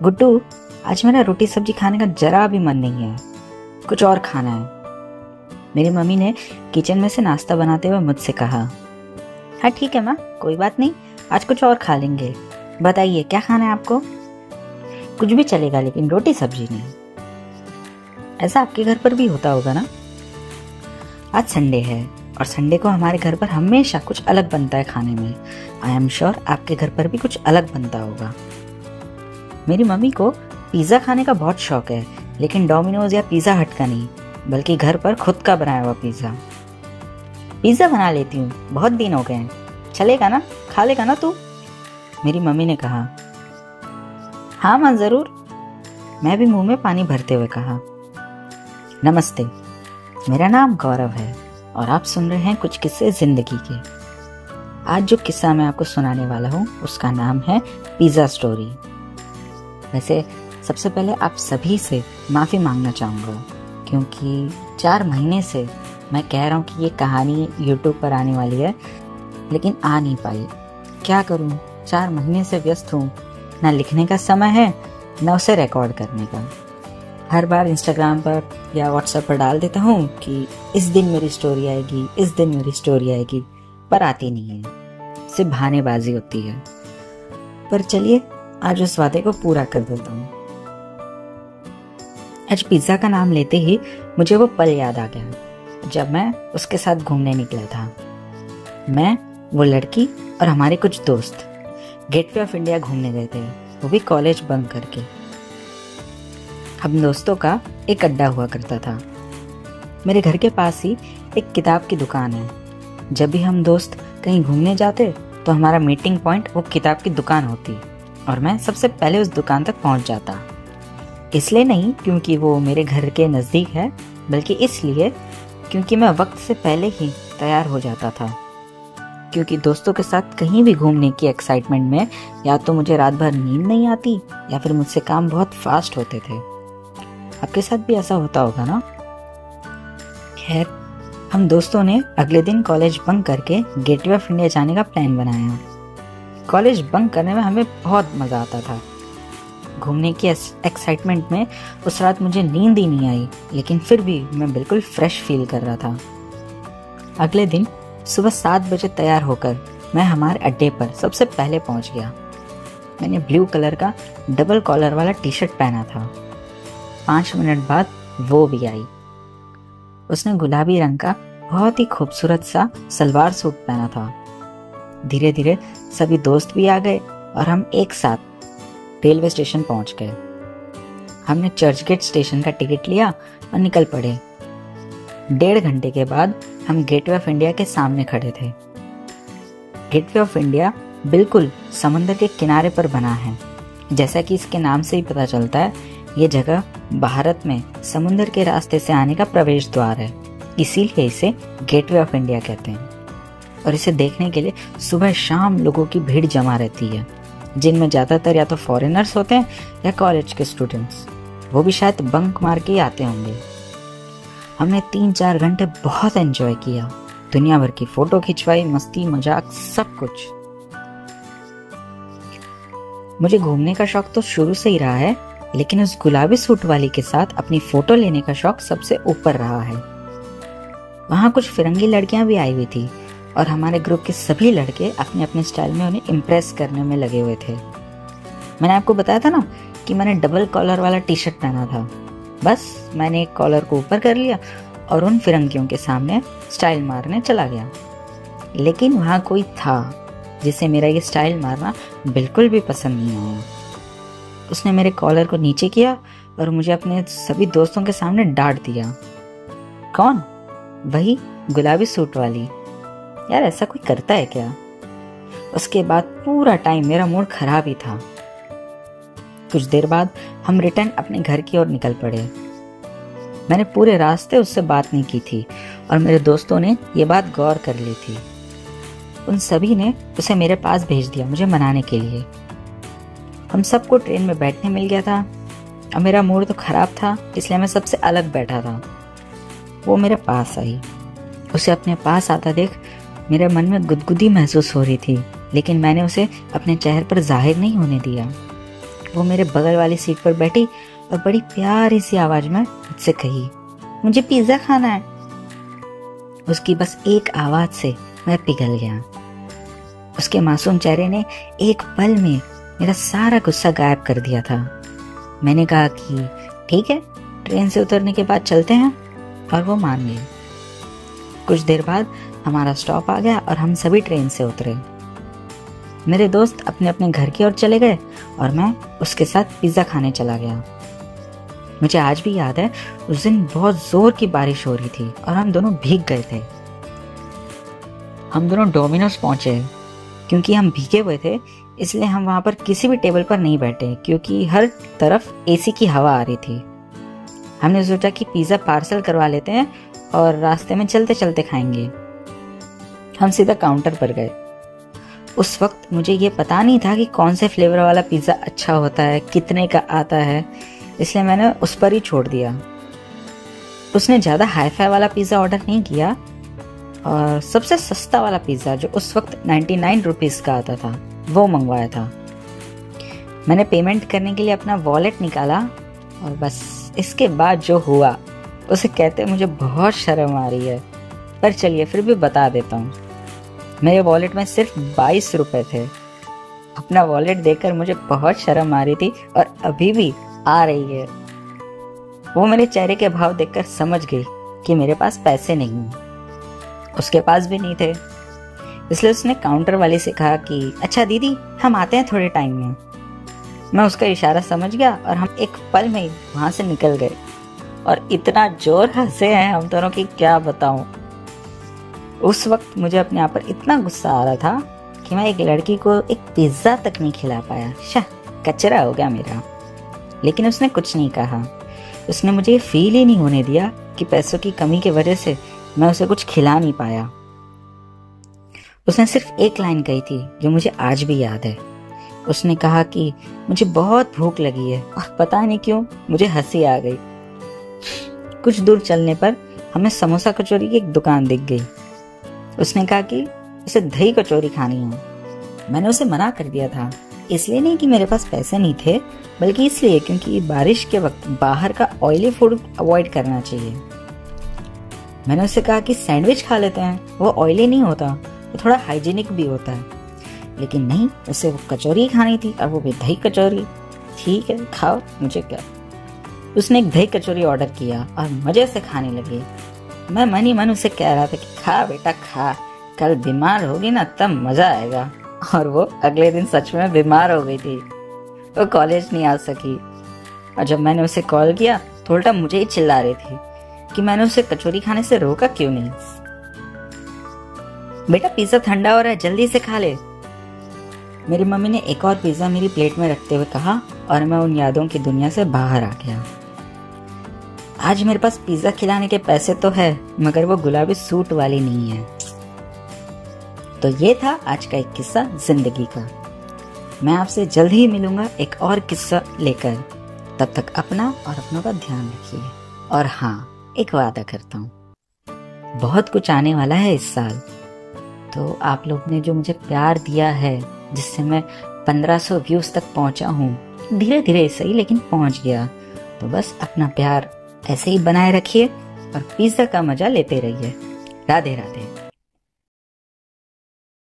गुड्डू, आज मेरा रोटी सब्जी खाने का जरा भी मन नहीं है, कुछ और खाना है। मेरी मम्मी ने किचन में से नाश्ता बनाते हुए मुझसे कहा। हाँ ठीक है माँ, कोई बात नहीं, आज कुछ और खा लेंगे। बताइए क्या खाना है आपको? कुछ भी चलेगा लेकिन रोटी सब्जी नहीं। ऐसा आपके घर पर भी होता होगा ना? आज संडे है और संडे को हमारे घर पर हमेशा कुछ अलग बनता है खाने में। आई एम श्योर आपके घर पर भी कुछ अलग बनता होगा। मेरी मम्मी को पिज्ज़ा खाने का बहुत शौक है, लेकिन डोमिनोज या पिज़्ज़ा हट का नहीं, बल्कि घर पर खुद का बनाया हुआ पिज़्ज़ा। पिज़्ज़ा बना लेती हूँ, बहुत दिन हो गए हैं, चलेगा ना? खा लेगा ना तू? मेरी मम्मी ने कहा। हाँ माँ ज़रूर। मैं भी मुंह में पानी भरते हुए कहा। नमस्ते, मेरा नाम गौरव है और आप सुन रहे हैं कुछ किस्से जिंदगी के। आज जो किस्सा मैं आपको सुनाने वाला हूँ उसका नाम है पिज़्ज़ा स्टोरी। वैसे सबसे पहले आप सभी से माफ़ी मांगना चाहूँगा, क्योंकि 4 महीने से मैं कह रहा हूँ कि ये कहानी YouTube पर आने वाली है, लेकिन आ नहीं पाई। क्या करूँ, 4 महीने से व्यस्त हूँ, ना लिखने का समय है ना उसे रिकॉर्ड करने का। हर बार इंस्टाग्राम पर या व्हाट्सएप पर डाल देता हूँ कि इस दिन मेरी स्टोरी आएगी, इस दिन मेरी स्टोरी आएगी, पर आती नहीं है, सिर्फ बहानेबाजी होती है। पर चलिए आज उस वादे को पूरा कर देता हूँ। आज पिज़्ज़ा का नाम लेते ही मुझे वो पल याद आ गया जब मैं उसके साथ घूमने निकला था। मैं, वो लड़की और हमारे कुछ दोस्त गेटवे ऑफ इंडिया घूमने गए थे, वो भी कॉलेज बंक करके। हम दोस्तों का एक अड्डा हुआ करता था। मेरे घर के पास ही एक किताब की दुकान है। जब भी हम दोस्त कहीं घूमने जाते तो हमारा मीटिंग पॉइंट वो किताब की दुकान होती और मैं सबसे पहले उस दुकान तक पहुंच जाता। इसलिए नहीं क्योंकि वो मेरे घर के नज़दीक है, बल्कि इसलिए क्योंकि मैं वक्त से पहले ही तैयार हो जाता था। क्योंकि दोस्तों के साथ कहीं भी घूमने की एक्साइटमेंट में या तो मुझे रात भर नींद नहीं आती या फिर मुझसे काम बहुत फास्ट होते थे। आपके साथ भी ऐसा होता होगा ना? खैर, हम दोस्तों ने अगले दिन कॉलेज बंक करके गेटवे ऑफ इंडिया जाने का प्लान बनाया। कॉलेज बंक करने में हमें बहुत मज़ा आता था। घूमने की एक्साइटमेंट में उस रात मुझे नींद ही नहीं आई, लेकिन फिर भी मैं बिल्कुल फ्रेश फील कर रहा था। अगले दिन सुबह 7 बजे तैयार होकर मैं हमारे अड्डे पर सबसे पहले पहुंच गया। मैंने ब्लू कलर का डबल कॉलर वाला टी शर्ट पहना था। 5 मिनट बाद वो भी आई। उसने गुलाबी रंग का बहुत ही खूबसूरत सा सलवार सूट पहना था। धीरे धीरे सभी दोस्त भी आ गए और हम एक साथ रेलवे स्टेशन पहुंच गए। हमने चर्चगेट स्टेशन का टिकट लिया और निकल पड़े। 1.5 घंटे के बाद हम गेटवे ऑफ इंडिया के सामने खड़े थे। गेटवे ऑफ इंडिया बिल्कुल समुद्र के किनारे पर बना है। जैसा कि इसके नाम से ही पता चलता है, ये जगह भारत में समुद्र के रास्ते से आने का प्रवेश द्वार है, इसीलिए इसे गेटवे ऑफ इंडिया कहते हैं। और इसे देखने के लिए सुबह शाम लोगों की भीड़ जमा रहती है, जिनमें ज़्यादातर या तो फॉरेनर्स होते हैं या कॉलेज के स्टूडेंट्स, वो भी शायद बंक मार के ही आते होंगे। हमने 3-4 घंटे बहुत एंजॉय किया, दुनिया भर की फोटो खिंचवाई, मस्ती मजाक सब कुछ। मुझे घूमने का शौक तो शुरू से ही रहा है, लेकिन उस गुलाबी सूट वाली के साथ अपनी फोटो लेने का शौक सबसे ऊपर रहा है। वहाँ कुछ फिरंगी लड़कियां भी आई हुई थी और हमारे ग्रुप के सभी लड़के अपने अपने स्टाइल में उन्हें इम्प्रेस करने में लगे हुए थे। मैंने आपको बताया था ना कि मैंने डबल कॉलर वाला टी शर्ट पहना था। बस मैंने एक कॉलर को ऊपर कर लिया और उन फिरंगियों के सामने स्टाइल मारने चला गया। लेकिन वहाँ कोई था जिसे मेरा ये स्टाइल मारना बिल्कुल भी पसंद नहीं आया। उसने मेरे कॉलर को नीचे किया और मुझे अपने सभी दोस्तों के सामने डांट दिया। कौन? वही गुलाबी सूट वाली। यार ऐसा कोई करता है क्या? उसके बाद पूरा टाइम मेरा मूड खराब ही था। कुछ देर बाद हम रिटर्न अपने घर की ओर निकल पड़े। मैंने पूरे रास्ते उससे बात नहीं की थी और मेरे दोस्तों ने ये बात गौर कर ली थी। उन सभी ने उसे मेरे पास भेज दिया मुझे मनाने के लिए। हम सबको ट्रेन में बैठने मिल गया था और मेरा मूड तो खराब था, इसलिए मैं सबसे अलग बैठा था। वो मेरे पास आई। उसे अपने पास आता देख मेरे मन में गुदगुदी महसूस हो रही थी, लेकिन मैंने उसे अपने चेहरे पर जाहिर नहीं होने दिया। वो मेरे बगल वाली सीट पर बैठी और बड़ी प्यारी सी आवाज में मुझसे कही, मुझे पिज्जा खाना है। उसकी बस एक आवाज से मैं पिघल गया। उसके मासूम चेहरे ने एक पल में मेरा सारा गुस्सा गायब कर दिया था। मैंने कहा कि ठीक है, ट्रेन से उतरने के बाद चलते हैं, और वो मान गई। कुछ देर बाद हमारा स्टॉप आ गया और हम सभी ट्रेन से उतरे। मेरे दोस्त अपने अपने घर की ओर चले गए और मैं उसके साथ पिज्जा खाने चला गया। मुझे आज भी याद है, उस दिन बहुत जोर की बारिश हो रही थी और हम दोनों भीग गए थे। हम दोनों डोमिनोज पहुंचे। क्योंकि हम भीगे हुए थे इसलिए हम वहां पर किसी भी टेबल पर नहीं बैठे, क्योंकि हर तरफ एसी की हवा आ रही थी। हमने सोचा कि पिज्जा पार्सल करवा लेते हैं और रास्ते में चलते चलते खाएंगे। हम सीधा काउंटर पर गए। उस वक्त मुझे ये पता नहीं था कि कौन से फ्लेवर वाला पिज्जा अच्छा होता है, कितने का आता है, इसलिए मैंने उस पर ही छोड़ दिया। उसने ज्यादा हाई फाई वाला पिज्जा ऑर्डर नहीं किया और सबसे सस्ता वाला पिज्जा जो उस वक्त 99 रुपीज का आता था वो मंगवाया था। मैंने पेमेंट करने के लिए अपना वॉलेट निकाला और बस इसके बाद जो हुआ उसे कहते मुझे बहुत शर्म आ रही है, पर चलिए फिर भी बता देता हूँ। मेरे वॉलेट में सिर्फ 22 रुपए थे। अपना वॉलेट देखकर मुझे बहुत शर्म आ रही थी और अभी भी आ रही है। वो मेरे चेहरे के भाव देखकर समझ गई कि मेरे पास पैसे नहीं हैं। उसके पास भी नहीं थे, इसलिए उसने काउंटर वाले से कहा कि अच्छा दीदी, हम आते हैं थोड़े टाइम में। मैं उसका इशारा समझ गया और हम एक पल में ही वहां से निकल गए और इतना जोर हंसे हैं हम दोनों की क्या बताऊं। उस वक्त मुझे अपने आप पर इतना गुस्सा आ रहा था कि मैं एक लड़की को एक पिज्जा तक नहीं खिला पाया। शाह, कचरा हो गया मेरा। लेकिन उसने कुछ नहीं कहा। उसने मुझे ये फील ही नहीं होने दिया कि पैसों की कमी की वजह से मैं उसे कुछ खिला नहीं पाया। उसने सिर्फ एक लाइन कही थी जो मुझे आज भी याद है। उसने कहा कि मुझे बहुत भूख लगी है, और पता नहीं क्यों मुझे हंसी आ गई। कुछ दूर चलने पर हमें समोसा कचौरी की एक दुकान दिख गई। उसने कहा कि उसे दही कचौरी खानी है। मैंने उसे मना कर दिया था, इसलिए नहीं कि मेरे पास पैसे नहीं थे, बल्कि इसलिए क्योंकि बारिश के वक्त बाहर का ऑयली फूड अवॉइड करना चाहिए। मैंने उससे कहा कि सैंडविच खा लेते हैं, वो ऑयली नहीं होता, वो थोड़ा हाइजीनिक भी होता है। लेकिन नहीं, उसे वो कचौरी खानी थी और वो भी दही कचौरी। ठीक है, खाओ, मुझे क्या। उसने एक दही कचौरी ऑर्डर किया और मजे से खाने लगी। मैं मन ही मन उसे कह रहा था कि खा बेटा खा, कल बीमार होगी ना तब मजा आएगा। और वो अगले दिन सच में बीमार हो गई थी। वो कॉलेज नहीं आ सकी और जब मैंने उसे कॉल किया तो उल्टा मुझे ही चिल्ला रही थी कि मैंने उसे कचौरी खाने से रोका क्यों नहीं। बेटा पिज्जा ठंडा हो रहा है, जल्दी से खा ले। मेरी मम्मी ने एक और पिज्जा मेरी प्लेट में रखते हुए कहा और मैं उन यादों की दुनिया से बाहर आ गया। आज मेरे पास पिज्जा खिलाने के पैसे तो है, मगर वो गुलाबी सूट वाली नहीं है। तो ये था आज का एक किस्सा जिंदगी का। मैं आपसे जल्द ही मिलूंगा एक और किस्सा लेकर। तब तक अपना और अपनों का ध्यान रखिए। और हाँ, एक वादा करता हूँ, बहुत कुछ आने वाला है इस साल। तो आप लोग ने जो मुझे प्यार दिया है, जिससे मैं 1500 व्यूज तक पहुंचा हूँ, धीरे धीरे सही लेकिन पहुंच गया, तो बस अपना प्यार ऐसे ही बनाए रखिए और पिज्जा का मजा लेते रहिए। राधे राधे।